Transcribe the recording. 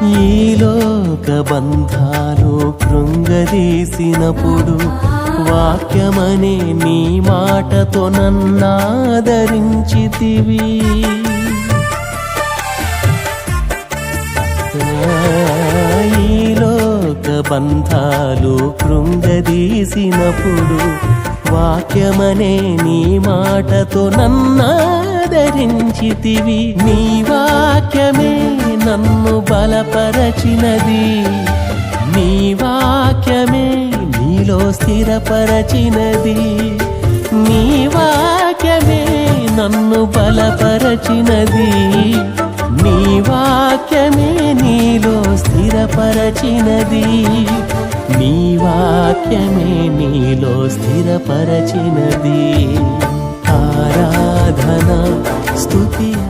ఈ లోక బంధాలు కృంగదీసినప్పుడు వాక్యమనే నీ మాటతో నన్నాదరించితివి. ఈ లోక బంధాలు కృంగదీసినప్పుడు వాక్యమనే నీ మాటతో నన్నాదరించితివి. నీ వాక్యమే నన్ను బలపరచినది, నీ వాక్యమే నీలో స్థిరపరచినది. నీ వాక్యమే నన్ను బలపరచినది, నీ వాక్యమే నీలో స్థిరపరచినది. నీ వాక్యమే నీలో స్థిరపరచినది. ఆరాధన స్తుతి